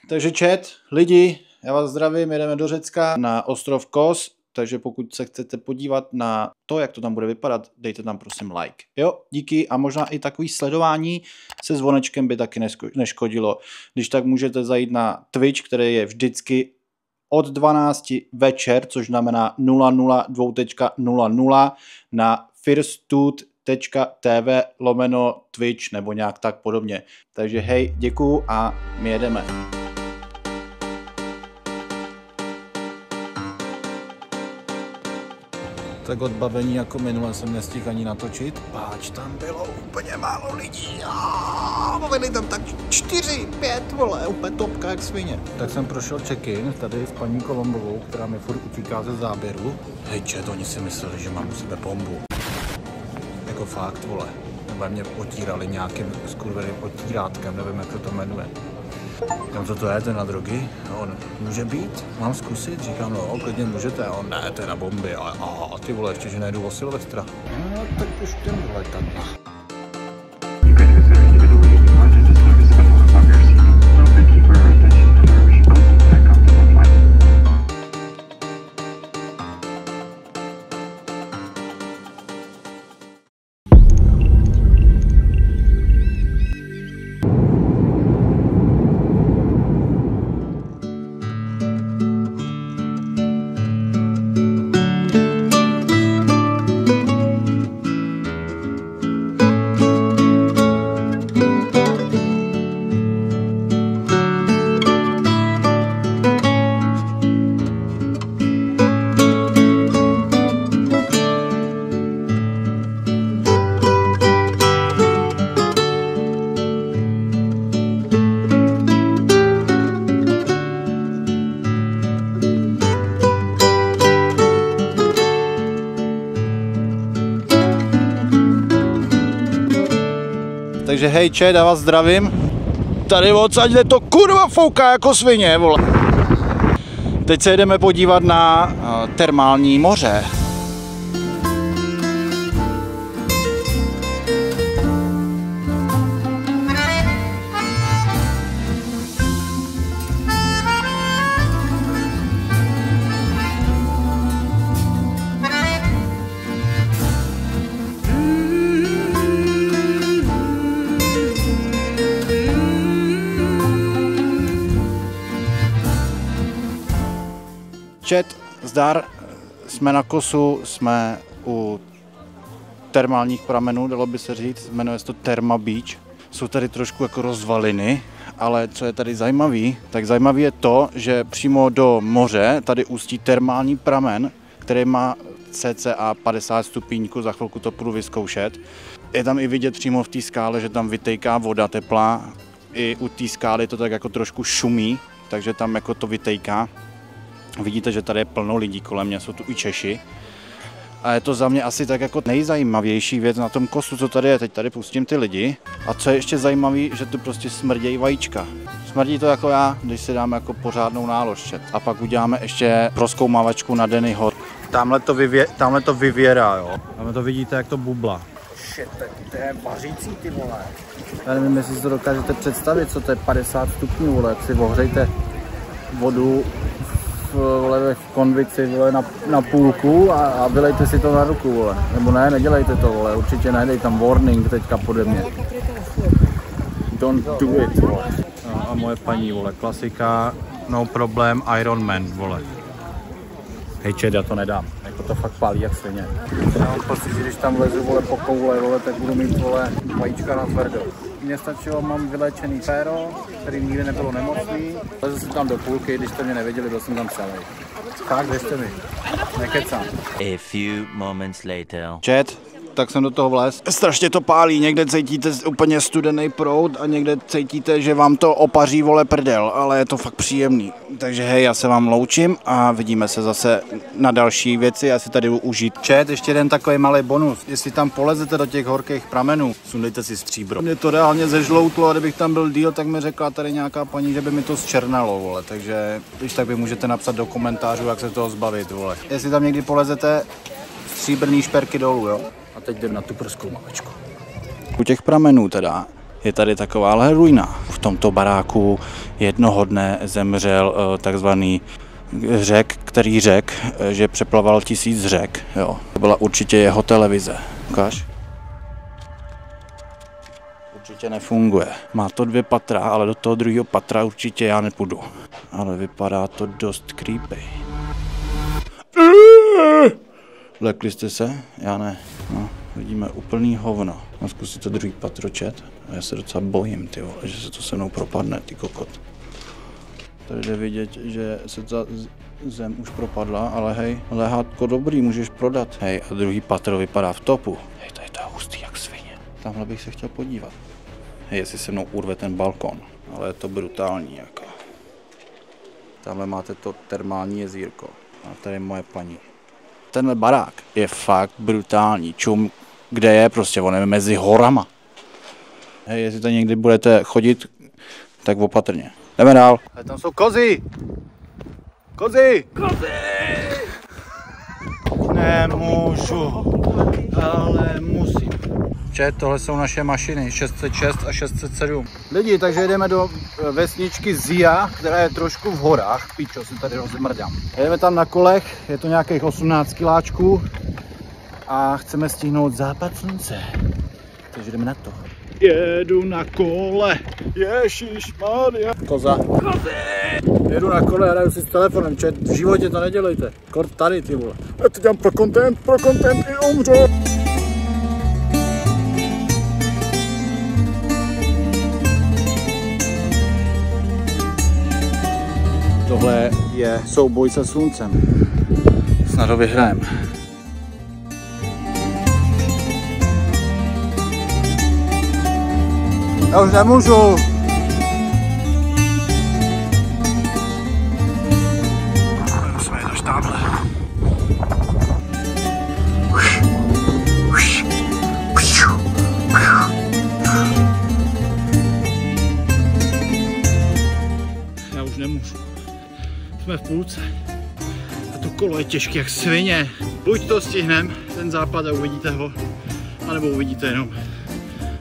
Takže chat, lidi, já vás zdravím, jedeme do Řecka na ostrov Kos, takže pokud se chcete podívat na to, jak to tam bude vypadat, dejte tam prosím like. Jo, díky a možná i takový sledování se zvonečkem by taky neškodilo. Když tak můžete zajít na Twitch, který je vždycky od 12 večer, což znamená 002.00 na firstud.tv/Twitch nebo nějak tak podobně. Takže hej, děkuju a my jedeme. Tak odbavení jako minule jsem nestihl ani natočit. Páč, tam bylo úplně málo lidí. Byli tam tak 4-5, vole, úplně topka jak svině. Tak jsem prošel check-in tady s paní Kolombovou, která mi furt utíká ze záběru. Hej, chat, oni si mysleli, že mám u sebe bombu. Jako fakt, vole. Nebo mě potírali nějakým skurveným potírátkem, nevím, jak se to jmenuje. Říkám, co to je, to je na drogy? No, on, může být? Mám zkusit? Říkám, no, klidně můžete. A on, ne, to je na bomby. A ty vole, ještě, že nejdu o Silvestra. No, tak už ten vole takhle. Takže hej chat, já vás zdravím. Tady odsaď to kurva fouká jako svině, vole. Teď se jdeme podívat na termální moře. Chat, zdar, jsme na Kosu, jsme u termálních pramenů, dalo by se říct, jmenuje se to Therma Beach. Jsou tady trošku jako rozvaliny, ale co je tady zajímavý, tak zajímavý je to, že přímo do moře tady ústí termální pramen, který má cca 50 stupínku, za chvilku to půjdu vyzkoušet. Je tam i vidět přímo v té skále, že tam vytejká voda teplá, i u té skály to tak jako trošku šumí, takže tam jako to vytejká. Vidíte, že tady je plno lidí kolem mě, jsou tu i Češi. A je to za mě asi tak jako nejzajímavější věc na tom Kosu, co tady je. Teď tady pustím ty lidi. A co je ještě zajímavé, že tu prostě smrdějí vajíčka. Smrdí to jako já, když si dáme jako pořádnou nálož. A pak uděláme ještě prozkoumávačku na Denny Hor. Tamhle to vyvěrá, jo. Tamhle to vidíte, jak to bubla. Shit, to je vařící, ty vole. Já nevím, jestli si to dokážete představit, co to je 50 stupňů, vole. Si ohřejte vodu v konvici, vole, na půlku a vylejte si to na ruku, vole. Nebo ne, nedělejte to, vole. Určitě najdej tam warning teďka pode mě. Don't do it, vole. No, a moje paní, vole, klasika, no problem, Iron Man, vole. Hej chat, já to nedám. Jako to fakt pálí jak svině. Já mám pocit, že když tam lezu, vole, po koule, vole, tak budu mít, vole, vajíčka na tvrdo. Mně stačilo, mám vyléčený péro, který nikdy nebylo nemocný. Lezu si tam do půlky, když jste mě nevěděli, byl jsem tam celý. Tak, věřte mi, nekecám. A few moments later. Chat, tak jsem do toho vlez. Strašně to pálí, někde cítíte úplně studený proud a někde cítíte, že vám to opaří, vole, prdel, ale je to fakt příjemný. Takže hej, já se vám loučím a vidíme se zase na další věci, já si tady budu užít. Chat, ještě jeden takový malý bonus. Jestli tam polezete do těch horkých pramenů, sundejte si stříbro. Mě to reálně zežloutlo a kdybych tam byl díl, tak mi řekla tady nějaká paní, že by mi to zčernalo, vole. Takže když tak by můžete napsat do komentářů, jak se toho zbavit, vole. Jestli tam někdy polezete, stříbrný šperky dolů, jo. A teď jdem na tu prozkoumávačku. U těch pramenů teda je tady takováhle ruina. V tomto baráku jednoho dne zemřel takzvaný Řek, který řekl, že přeplaval 1000 řek. Jo. To byla určitě jeho televize. Ukáž? Určitě nefunguje. Má to 2 patra, ale do toho druhého patra určitě já nepůjdu. Ale vypadá to dost creepy. Vlekli jste se? Já ne. No, vidíme úplný hovno. No, zkusit to druhý patro, čet. A já se docela bojím, ty vole, že se to se mnou propadne, ty kokot. Tady jde vidět, že se ta zem už propadla, ale hej, lehátko dobrý, můžeš prodat. Hej, a druhý patro vypadá v topu. Hej, tady to je hustý jak svině. Tamhle bych se chtěl podívat. Hej, jestli se mnou urve ten balkon, ale je to brutální jako. Tamhle máte to termální jezírko. A tady moje paní. Tenhle barák je fakt brutální. Čum, kde je prostě, on je mezi horama. Hej, jestli to někdy budete chodit, tak opatrně. Jdeme dál. Ale tam jsou kozy! Kozy! Kozy! Nemůžu, ale musím. Čet, tohle jsou naše mašiny, 606 a 607. Lidi, takže jdeme do vesničky Zia, která je trošku v horách. Píčo, se tady rozmrdám. Jdeme tam na kolech, je to nějakých 18 kiláčků a chceme stihnout západ slunce. Takže jdeme na to. Jedu na kole, ježišmarja. Koza. Kozy! Jedu na kole a hraju si s telefonem, čet, v životě to nedělejte. Kort tady, ty vole. Já to dělám pro content i umřu. Tohle je souboj se sluncem. Snad ho vyhrajeme. Já už nemůžu. Musíme jít až tamhle. Já už nemůžu. Jsme v půlce. A to kolo je těžké jak svině. Buď to stihneme, ten západ a uvidíte ho, anebo uvidíte jenom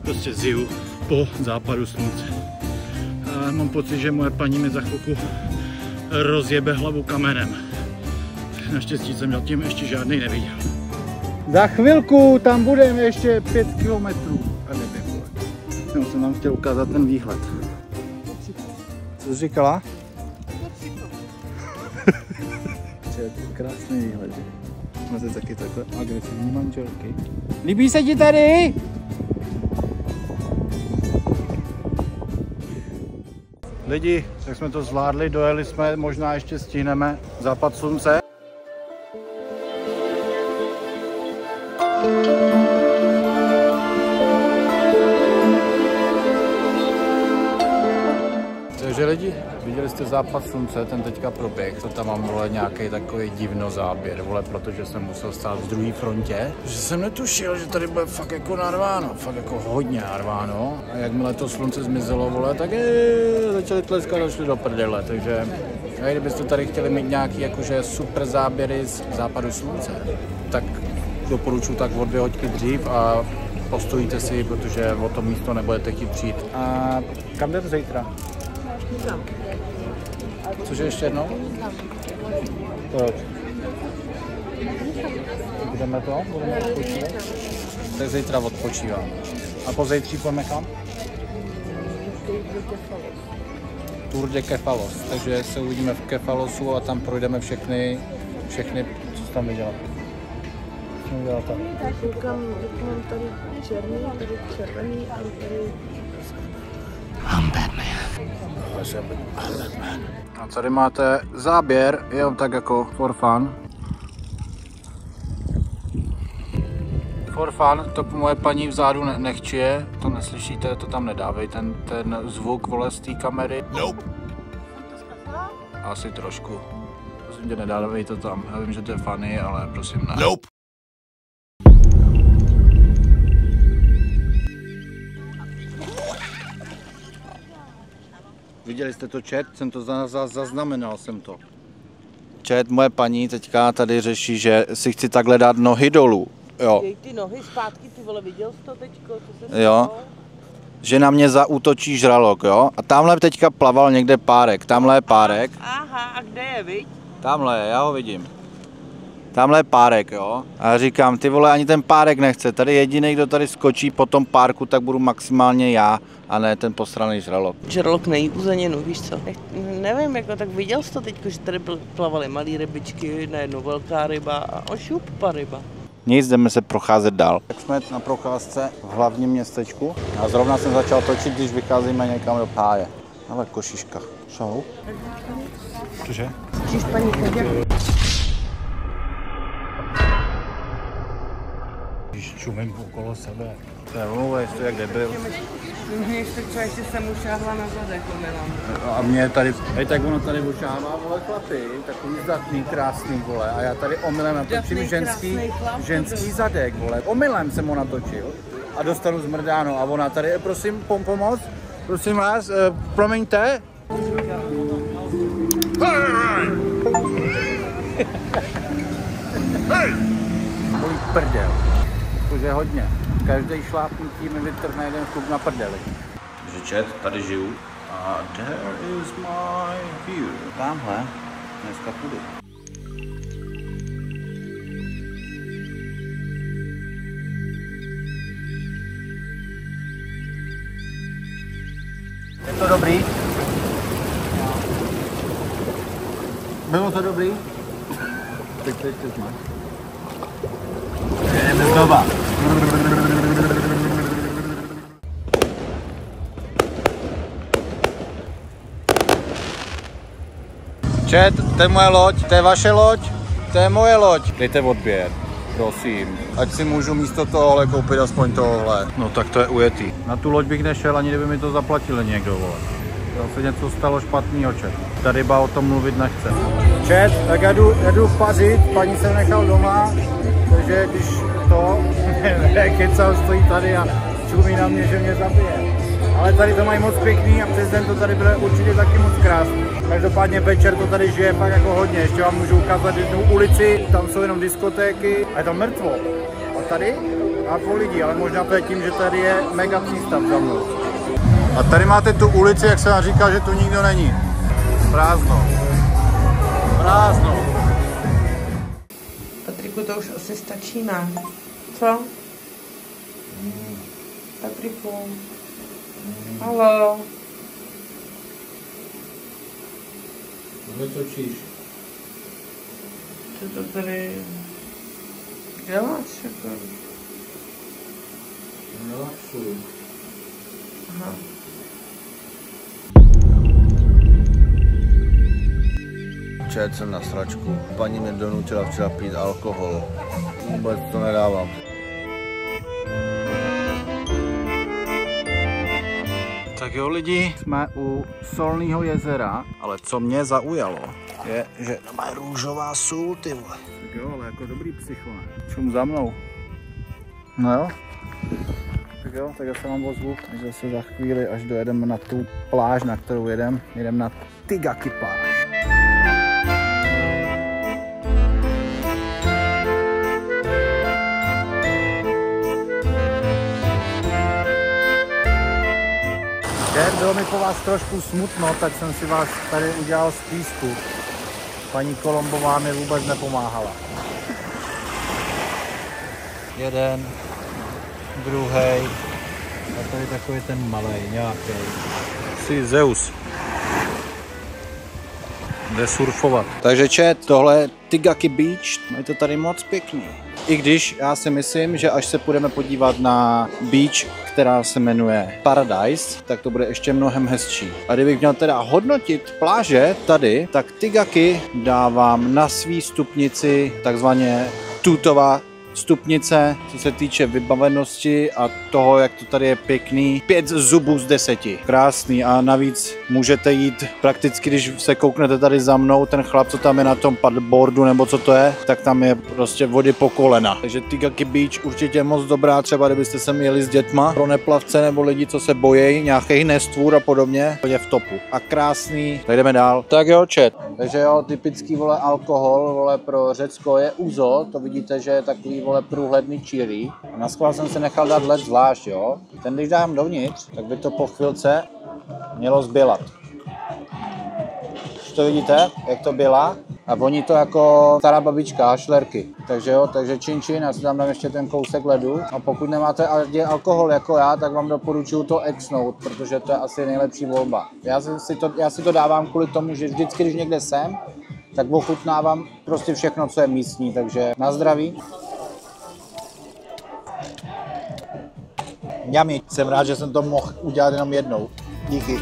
prostě Ziu po západu slunce. A mám pocit, že moje paní mi za chvilku rozjebe hlavu kamenem. Naštěstí jsem zatím ještě žádný neviděl. Za chvilku tam budeme ještě 5 kilometrů. A nevím, já jsem vám chtěl ukázat ten výhled. Co jsi říkala? Krásný výhled. Máte taky takhle agresivní manželky. Líbí se ti tady? Lidi, tak jsme to zvládli, dojeli jsme, možná ještě stihneme západ slunce. Takže lidi, viděli jste západ slunce, ten teďka proběh, to tam mám vole nějaký takový divno záběr, vole, protože jsem musel stát v druhé frontě. Že jsem netušil, že tady bude fakt jako narváno, fakt jako hodně narváno. A jakmile to slunce zmizelo, vole, tak začali tleskat a šli do prdele, takže kdybyste tady chtěli mít nějaký jakože super záběry z západu slunce, tak doporučuji tak o 2 hodiny dřív a postojíte si, protože o to místo nebudete chtít přijít. A kam jdeme zítra? Cože ještě jednou? Proč? Budeme odpočívat? Tak zítra odpočívám. A po zítří půjdeme kam? Tour de Kefalos. Takže se uvidíme v Kefalosu a tam projdeme všechny co jsi tam viděla. Co jsem viděla tam? Tak koukám, mám tady černý, tady červený a tady... I'm Batman. A tady máte záběr, jenom tak jako for fun. For fun, to moje paní vzadu nechčije, to neslyšíte, to tam nedávej, ten zvuk, vole, z té kamery. Nope. Asi trošku. Prosím tě, nedávej to tam, já vím, že to je funny, ale prosím ne. Nope. Viděli jste to, chat? Jsem to zaznamenal jsem to. Chat, moje paní teďka tady řeší, že si chci takhle dát nohy dolů. Jo. Dej ty nohy zpátky, ty vole, viděl jsi to teďko, co se stalo? Jo. že na mě zaútočí žralok, jo? A tamhle teďka plaval někde párek, tamhle je párek. Aha, a kde je, viď? Tamhle je, já ho vidím. Tamhle je párek, jo? A já říkám, ty vole, ani ten párek nechce. Tady jediný, kdo tady skočí po tom párku, tak budu maximálně já, a ne ten posraný žralok. Žralok nejí u Zeněnu, víš co? Nevím, jako tak viděl jsi to teď, že tady plavaly malé rybičky, najednou velká ryba a ošupa ryba. Nic, jdeme se procházet dál. Tak jsme na procházce v hlavním městečku a zrovna jsem začal točit, když vycházíme někam do páje. Ale košiška. Šou? Cože? Číš paní Chodě? Když čumím okolo sebe. Nemluvej, to jak debil. Víš, tak třeba ještě jsem ušáhla na zadek, omylám. A mě tady, hej, tak ono tady ušáhá, vole, chlapy, takový zdatný, krásný, vole. A já tady omylem natočím ženský zadek, vole. Omylem jsem ho natočil a dostanu zmrdáno. A ona tady, prosím, pomoc, prosím vás, promiňte. Bolí prdel, jakože hodně. Každý šlápnutí mi vytrhne jeden klub na prdeli. Takže čet, tady žiju. A there is my view. Tamhle dneska půjdu. Je to dobrý? Bylo to dobrý? Tak teď to máš. Jdeme znova. Čet, to je moje loď, to je vaše loď, to je moje loď. Dejte odběr, prosím. Ať si můžu místo tohohle koupit aspoň tohle. No tak to je ujetý. Na tu loď bych nešel, ani kdyby mi to zaplatili někdo, vole. Zase něco stalo špatnýho, čet. Ta ryba o tom mluvit nechce. Čet, tak já jdu pařit, paní jsem nechal doma, takže když to, kecal stojí tady a čumí na mě, že mě zabije. Ale tady to mají moc pěkný a přes den to tady bude určitě taky moc krásný. Každopádně večer to tady žije fakt jako hodně. Ještě vám můžu ukázat jednu ulici, tam jsou jenom diskotéky a je tam mrtvo. A tady a po lidí, ale možná to je tím, že tady je mega přístav za mnou. A tady máte tu ulici, jak jsem vám říkal, že tu nikdo není. Prázdno. Prázdno. Patriku, to už asi stačí, ne? Co? Patriku. Haló. Co točíš? Co to tady děláš? Jako? Relaxuju. Aha. Čet jsem na sračku. Paní mě donutila včera pít alkohol. Vůbec to nedávám. Tak jo lidi, jsme u Solného jezera, ale co mě zaujalo, je, že to má růžová sůl, ty vole. Tak jo, ale jako dobrý psycho, ne? Čum za mnou. No jo. Tak jo, tak já se vám ozvu, až zase za chvíli, až dojedeme na tu pláž, na kterou jedeme na Tigaki pláž. Bylo mi po vás trošku smutno, tak jsem si vás tady udělal z písku. Paní Kolombová mi vůbec nepomáhala. Jeden, druhý, a tady takový ten malej, nějaký. Si Zeus. Jde surfovat. Takže čet, tohle je Tigaki Beach, je to tady moc pěkný. I když já si myslím, že až se půjdeme podívat na beach, která se jmenuje Paradise, tak to bude ještě mnohem hezčí. A kdybych měl teda hodnotit pláže tady, tak Tigaki dávám na svý stupnici takzvaně tutová stupnice, co se týče vybavenosti a toho, jak to tady je pěkný. 5 zubů z 10. Krásný a navíc můžete jít prakticky, když se kouknete tady za mnou, ten chlap, co tam je na tom paddleboardu, nebo co to je, tak tam je prostě vody po kolena. Takže Tygaki Beach určitě moc dobrá, třeba kdybyste sem jeli s dětma, pro neplavce nebo lidi, co se bojí nějakých nestvůr a podobně, je v topu. A krásný, tak jdeme dál. Tak jo, chat. Takže jo, typický vole alkohol, vole pro Řecko je uzo, to vidíte, že je takový vole průhledný čirý. A na schvál jsem se nechal dát led zvlášť, jo. Ten když dám dovnitř, tak by to po chvilce mělo zbělat. Už to vidíte, jak to byla? A voní to jako stará babička, hašlerky. Takže jo, takže čin, já si tam dám ještě ten kousek ledu. A pokud nemáte alkohol jako já, tak vám doporučuji to exnout, protože to je asi nejlepší volba. Já si to dávám kvůli tomu, že vždycky, když někde jsem, tak ochutnávám prostě všechno, co je místní, takže na zdraví. Mňami, jsem rád, že jsem to mohl udělat jenom jednou. Díky.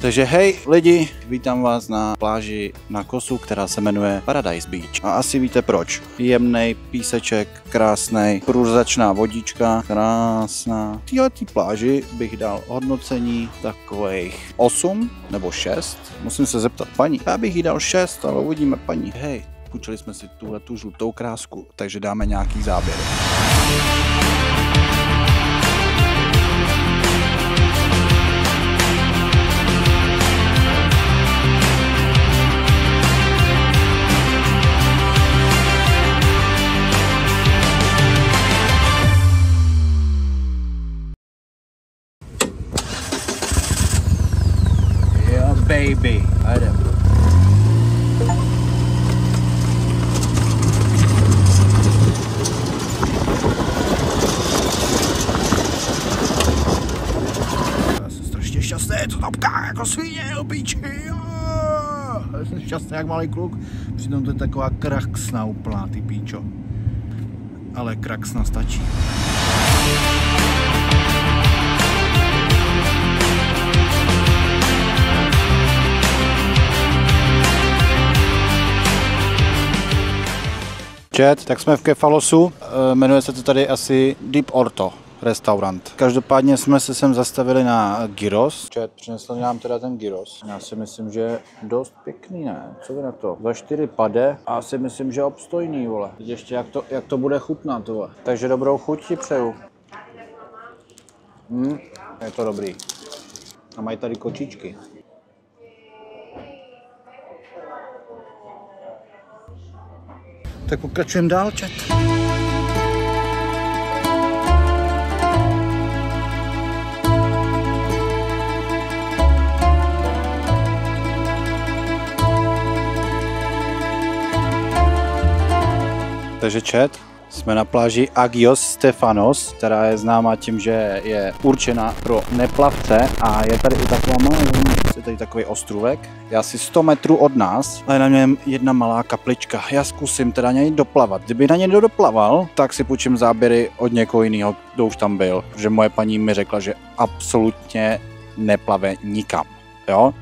Takže hej lidi, vítám vás na pláži na Kosu, která se jmenuje Paradise Beach. A asi víte proč. Jemnej píseček, krásnej, průzračná vodička, krásná. Této pláži bych dal hodnocení takových 8 nebo 6. Musím se zeptat paní. Já bych jí dal 6, ale uvidíme paní. Hej, půjčili jsme si tu žlutou krásku, takže dáme nějaký záběr. Baby, a jdem. Já jsem strašně šťastný, to tam pká jako svině, píči. Já jsem šťastný jak malý kluk, přitom to je taková kraksna úplná, ty píčo. Ale kraksna stačí. Tak jsme v Kefalosu, jmenuje se to tady asi Deep Orto restaurant. Každopádně jsme se sem zastavili na gyros. Přinesl nám teda ten gyros. Já si myslím, že je dost pěkný, ne? Co vy na to? Za 4 pade a si myslím, že obstojný, vole. Teď ještě jak to bude chutnat, vole. Takže dobrou chuť ti přeju. Je to dobrý. A mají tady kočičky. Tak pokračujeme dál, chat. Takže chat, jsme na pláži Agios Stefanos, která je známá tím, že je určena pro neplavce a je tady i taková malá, je tady takový ostrůvek. Je asi 100 metrů od nás a je na něm jedna malá kaplička. Já zkusím teda něj doplavat. Kdyby na něj doplaval, tak si půjčím záběry od někoho jiného, kdo už tam byl. Protože moje paní mi řekla, že absolutně neplave nikam. Jo?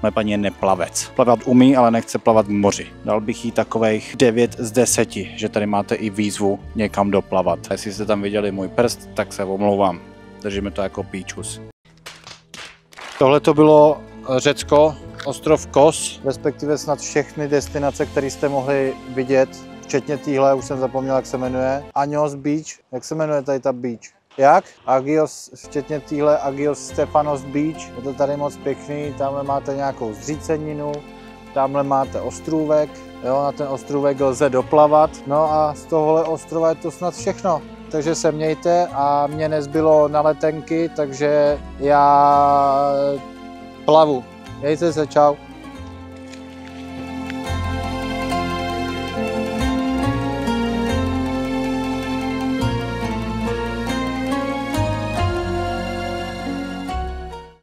Moje paní je neplavec. Plavat umí, ale nechce plavat v moři. Dal bych jí takových 9 z 10, že tady máte i výzvu někam doplavat. A jestli jste tam viděli můj prst, tak se omlouvám. Držíme to jako píčus. Tohle to bylo Řecko, ostrov Kos, respektive snad všechny destinace, které jste mohli vidět, včetně téhle, už jsem zapomněl, jak se jmenuje. Agios Beach, jak se jmenuje tady ta beach? Jak? Agios, včetně téhle Agios Stefanos Beach, je to tady moc pěkný, tamhle máte nějakou zříceninu, tamhle máte ostrůvek, jo, na ten ostrůvek lze doplavat, no a z tohohle ostrova je to snad všechno. Takže se mějte a mě nezbylo na letenky, takže já plavu. Mějte se, čau.